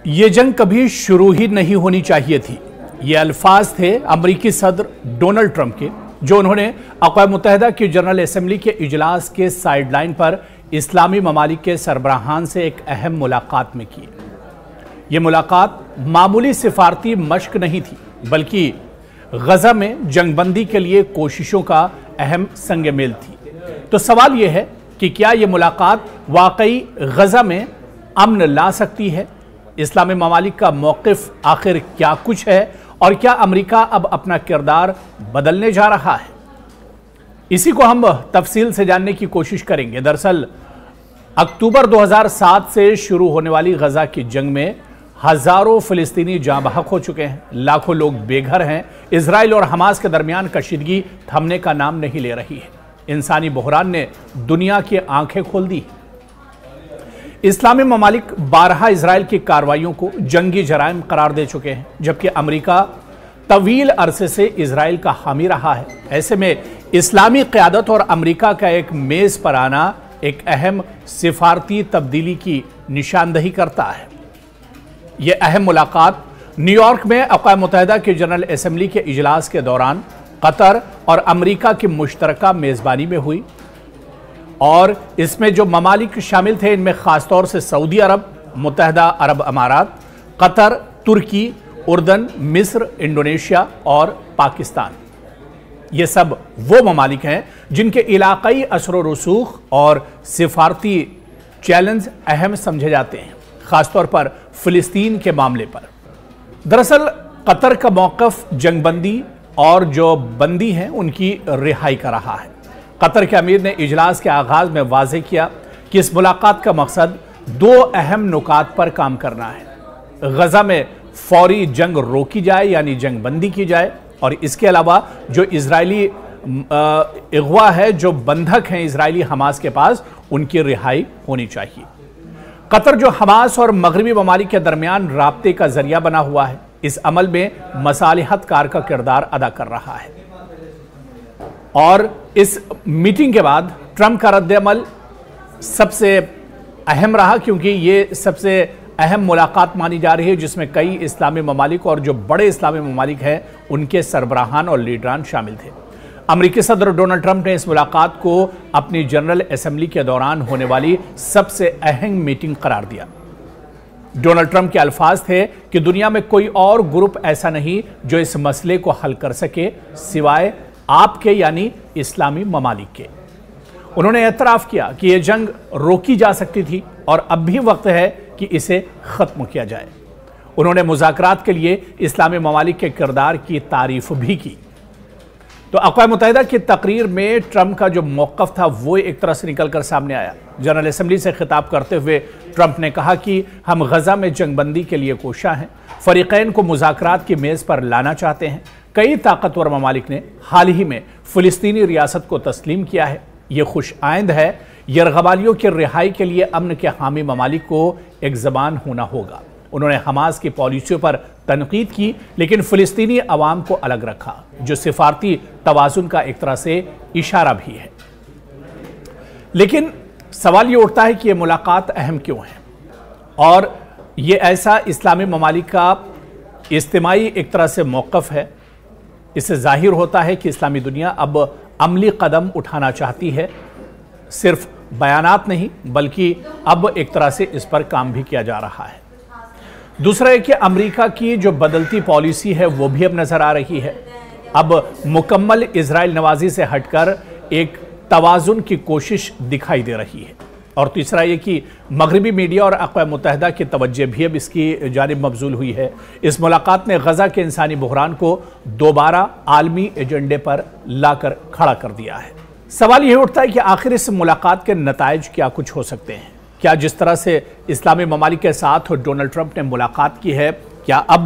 ये जंग कभी शुरू ही नहीं होनी चाहिए थी। ये अल्फाज थे अमरीकी सदर डोनाल्ड ट्रंप के, जो उन्होंने अक़वाम मुत्तहिदा की जनरल असेंबली के इजलास के साइडलाइन पर इस्लामी ममालिक के सरबराहान से एक अहम मुलाकात में की। ये मुलाकात मामूली सिफारती मश्क नहीं थी, बल्कि गजा में जंगबंदी के लिए कोशिशों का अहम संग मेल थी। तो सवाल यह है कि क्या यह मुलाकात वाकई गजा में अमन ला सकती है? इस्लामी ममालिक का मौक़िफ़ आखिर क्या कुछ है और क्या अमेरिका अब अपना किरदार बदलने जा रहा है? इसी को हम तफसील से जानने की कोशिश करेंगे। दरअसल अक्टूबर 2007 से शुरू होने वाली गजा की जंग में हजारों फिलिस्तीनी जाँ बहक हो चुके हैं, लाखों लोग बेघर हैं। इजराइल और हमास के दरमियान कशीदगी थमने का नाम नहीं ले रही है। इंसानी बहरान ने दुनिया की आंखें खोल दी। इस्लामी ममालिक बारहा इजराइल की कार्रवाइयों को जंगी जराइम करार दे चुके हैं, जबकि अमेरिका तवील अरसे से इजराइल का हामी रहा है। ऐसे में इस्लामी क़यादत और अमेरिका का एक मेज़ पर आना एक अहम सिफारती तब्दीली की निशानदही करता है। यह अहम मुलाकात न्यूयॉर्क में अक़वाम मुत्तहिदा की जनरल असेंबली के इजलास के दौरान कतर और अमेरिका की मुश्तरका मेज़बानी में हुई और इसमें जो ममालिक शामिल थे, इनमें ख़ासतौर से सऊदी अरब, मुत्तहिदा अरब अमारात, कतर, तुर्की, उर्दन, मिस्र, इंडोनेशिया और पाकिस्तान। ये सब वो ममालिक हैं जिनके इलाक़ाई असर व रसूख और सिफारती चैलेंज अहम समझे जाते हैं, ख़ासतौर पर फ़िलिस्तीन के मामले पर। दरअसल कतर का मौक़िफ़ जंगबंदी और जो बंदी हैं उनकी रिहाई का रहा है। कतर के अमीर ने इजलास के आगाज़ में वाज़ेह किया कि इस मुलाकात का मकसद दो अहम नुकात पर काम करना है। गजा में फौरी जंग रोकी जाए, यानी जंग बंदी की जाए, और इसके अलावा जो इजरायली अगवा है, जो बंधक हैं इजरायली हमास के पास, उनकी रिहाई होनी चाहिए। कतर जो हमास और मगरबी ममालिक के दरमियान राब्ते का जरिया बना हुआ है, इस अमल में मसालिहत कार का किरदार अदा कर रहा है। और इस मीटिंग के बाद ट्रंप का रद्द-ए-अमल सबसे अहम रहा, क्योंकि ये सबसे अहम मुलाकात मानी जा रही है जिसमें कई इस्लामी ममालिक और जो बड़े इस्लामी ममालिक हैं उनके सरबराहान और लीडरान शामिल थे। अमेरिकी सदर डोनाल्ड ट्रंप ने इस मुलाकात को अपनी जनरल असेंबली के दौरान होने वाली सबसे अहम मीटिंग करार दिया। डोनाल्ड ट्रंप के अल्फाज थे कि दुनिया में कोई और ग्रुप ऐसा नहीं जो इस मसले को हल कर सके सिवाय आपके, यानी इस्लामी ममालिक के। उन्होंने एतराफ़ किया कि यह जंग रोकी जा सकती थी और अब भी वक्त है कि इसे ख़त्म किया जाए। उन्होंने मुज़ाकरात के लिए इस्लामी ममालिक के किरदार की तारीफ भी की। तो अक़वाम मुत्तहिदा की तकरीर में ट्रंप का जो मौक़िफ़ था वो एक तरह से निकल कर सामने आया। जनरल असेंबली से खिताब करते हुए ट्रंप ने कहा कि हम गजा में जंगबंदी के लिए कोशा हैं, फ़रीक़ैन को मुज़ाकरात की मेज़ पर लाना चाहते हैं। कई ताकतवर ममालिक ने हाल ही में फ़िलिस्तीनी रियासत को तस्लीम किया है। ये खुश आइंद है। यरग़बालियों की रिहाई के लिए अमन के हामी ममालिक को एक ज़बान होना होगा। उन्होंने हमास की पॉलिसियों पर तनकीद की, लेकिन फ़िलिस्तीनी अवाम को अलग रखा, जो सिफारती तवाज़ुन का एक तरह से इशारा भी है। लेकिन सवाल ये उठता है कि ये मुलाकात अहम क्यों है, और ये ऐसा इस्लामी ममालिक का इज्तिमाई एक तरह से मौक़िफ़ है। इससे ज़ाहिर होता है कि इस्लामी दुनिया अब अमली कदम उठाना चाहती है, सिर्फ बयानात नहीं बल्कि अब एक तरह से इस पर काम भी किया जा रहा है। दूसरा है कि अमेरिका की जो बदलती पॉलिसी है वो भी अब नज़र आ रही है। अब मुकम्मल इजराइल नवाजी से हटकर एक तवाज़ुन की कोशिश दिखाई दे रही है। और तीसरा ये कि मगरबी मीडिया और अक़वाम मुत्तहिदा की तवज्जो भी अब इसकी जानिब मबज़ूल हुई है। इस मुलाकात ने गजा के इंसानी बहरान को दोबारा आलमी एजेंडे पर लाकर खड़ा कर दिया है। सवाल यह उठता है कि आखिर इस मुलाकात के नताइज क्या कुछ हो सकते हैं? क्या जिस तरह से इस्लामी ममालिक के साथ डोनाल्ड ट्रंप ने मुलाकात की है, क्या अब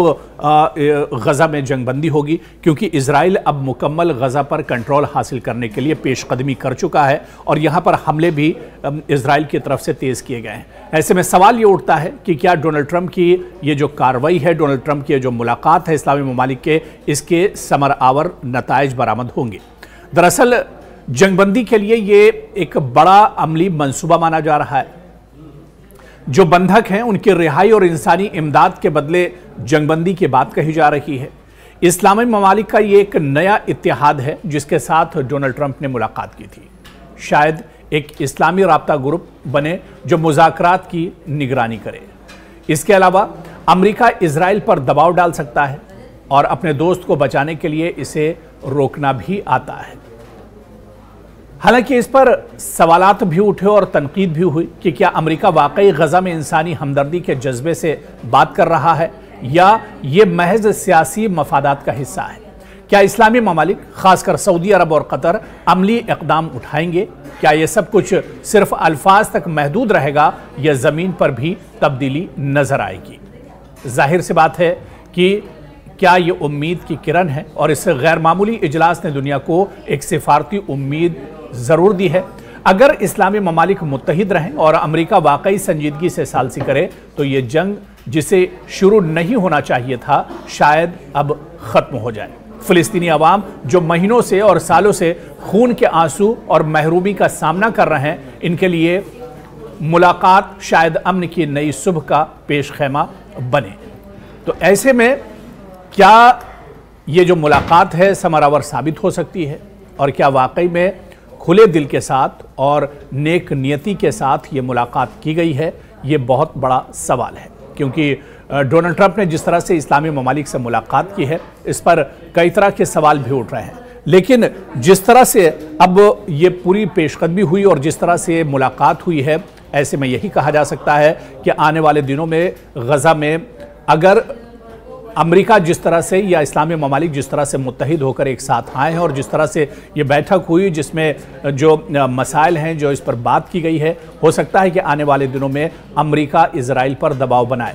गजा में जंगबंदी होगी? क्योंकि इजराइल अब मुकम्मल गजा पर कंट्रोल हासिल करने के लिए पेशकदमी कर चुका है और यहाँ पर हमले भी इजराइल की तरफ से तेज़ किए गए हैं। ऐसे में सवाल ये उठता है कि क्या डोनाल्ड ट्रंप की ये जो कार्रवाई है, डोनाल्ड ट्रंप की जो मुलाकात है इस्लामी ममालिक के, इसके समर आवर नताइज बरामद होंगे? दरअसल जंगबंदी के लिए ये एक बड़ा अमली मंसूबा माना जा रहा है। जो बंधक हैं उनकी रिहाई और इंसानी इमदाद के बदले जंगबंदी की बात कही जा रही है। इस्लामी ममालिक का ये एक नया इत्तेहाद है जिसके साथ डोनाल्ड ट्रंप ने मुलाकात की थी। शायद एक इस्लामी राब्ता ग्रुप बने जो मुज़ाकरात की निगरानी करे। इसके अलावा अमेरिका इजराइल पर दबाव डाल सकता है और अपने दोस्त को बचाने के लिए इसे रोकना भी आता है। हालांकि इस पर सवालात भी उठे और तनकीद भी हुई कि क्या अमेरिका वाकई गजा में इंसानी हमदर्दी के जज्बे से बात कर रहा है या ये महज सियासी मफादात का हिस्सा है। क्या इस्लामी ममालिक खासकर सऊदी अरब और कतर अमली इक़दाम उठाएंगे? क्या ये सब कुछ सिर्फ अल्फाज तक महदूद रहेगा या ज़मीन पर भी तब्दीली नजर आएगी? जाहिर सी बात है कि क्या ये उम्मीद की किरण है और इस गैर मामूली इजलास ने दुनिया को एक सिफारती उम्मीद ज़रूर दी है। अगर इस्लामी ममालिक मुत्तहिद रहें और अमेरिका वाकई संजीदगी से सालसी करे तो ये जंग जिसे शुरू नहीं होना चाहिए था शायद अब ख़त्म हो जाए। फ़िलिस्तीनी अवाम जो महीनों से और सालों से खून के आंसू और महरूमी का सामना कर रहे हैं, इनके लिए मुलाकात शायद अमन की नई सुबह का पेश खैमा बने। तो ऐसे में क्या ये जो मुलाकात है समरावर साबित हो सकती है और क्या वाकई में खुले दिल के साथ और नेक नियति के साथ ये मुलाकात की गई है? ये बहुत बड़ा सवाल है, क्योंकि डोनाल्ड ट्रंप ने जिस तरह से इस्लामी ममालिक से मुलाकात की है इस पर कई तरह के सवाल भी उठ रहे हैं। लेकिन जिस तरह से अब ये पूरी पेशकदमी हुई और जिस तरह से मुलाकात हुई है, ऐसे में यही कहा जा सकता है कि आने वाले दिनों में गजा में अगर अमेरिका जिस तरह से या इस्लामी ममालिक जिस तरह से मुत्तहिद होकर एक साथ आए हैं और जिस तरह से ये बैठक हुई जिसमें जो मसाइल हैं जो इस पर बात की गई है, हो सकता है कि आने वाले दिनों में अमेरिका इजराइल पर दबाव बनाए।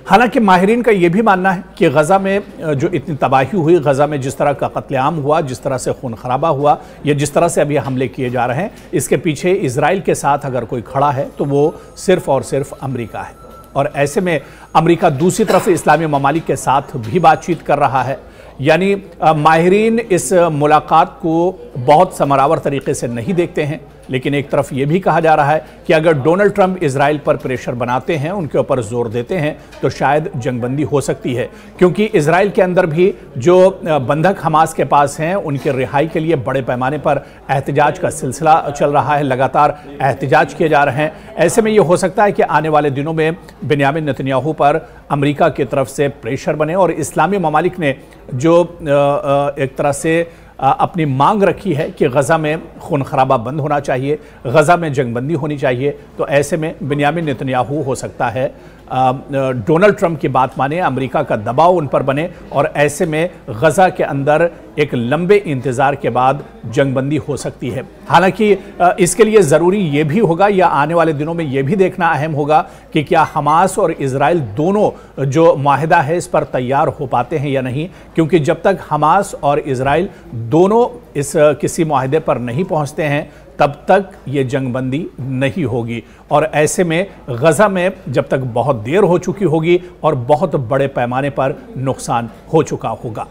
हालांकि माहिरीन का यह भी मानना है कि गजा में जो इतनी तबाही हुई, गजा में जिस तरह का कत्लेआम हुआ, जिस तरह से खून खराबा हुआ या जिस तरह से अभी हमले किए जा रहे हैं, इसके पीछे इजराइल के साथ अगर कोई खड़ा है तो वो सिर्फ और सिर्फ अमेरिका है। और ऐसे में अमेरिका दूसरी तरफ इस्लामी ममालिक के साथ भी बातचीत कर रहा है। यानी माहिरीन इस मुलाकात को बहुत समरावर तरीके से नहीं देखते हैं, लेकिन एक तरफ ये भी कहा जा रहा है कि अगर डोनाल्ड ट्रंप इजराइल पर प्रेशर बनाते हैं, उनके ऊपर जोर देते हैं, तो शायद जंगबंदी हो सकती है। क्योंकि इजराइल के अंदर भी जो बंधक हमास के पास हैं उनके रिहाई के लिए बड़े पैमाने पर एहतजाज का सिलसिला चल रहा है, लगातार एहतजाज किए जा रहे हैं। ऐसे में ये हो सकता है कि आने वाले दिनों में बेंयामिन नेतन्याहू पर अमेरिका की तरफ से प्रेशर बने और इस्लामी ममालिक ने जो एक तरह से अपनी मांग रखी है कि गजा में खून खराबा बंद होना चाहिए, गजा में जंगबंदी होनी चाहिए, तो ऐसे में बेंयामिन नेतन्याहू हो सकता है डोनाल्ड ट्रंप की बात माने, अमेरिका का दबाव उन पर बने और ऐसे में गजा के अंदर एक लंबे इंतजार के बाद जंगबंदी हो सकती है। हालांकि इसके लिए ज़रूरी ये भी होगा या आने वाले दिनों में ये भी देखना अहम होगा कि क्या हमास और इजराइल दोनों जो माहिदा है इस पर तैयार हो पाते हैं या नहीं, क्योंकि जब तक हमास और इजराइल दोनों इस किसी माहिदे पर नहीं पहुंचते हैं तब तक ये जंगबंदी नहीं होगी। और ऐसे में गजा में जब तक बहुत देर हो चुकी होगी और बहुत बड़े पैमाने पर नुकसान हो चुका होगा।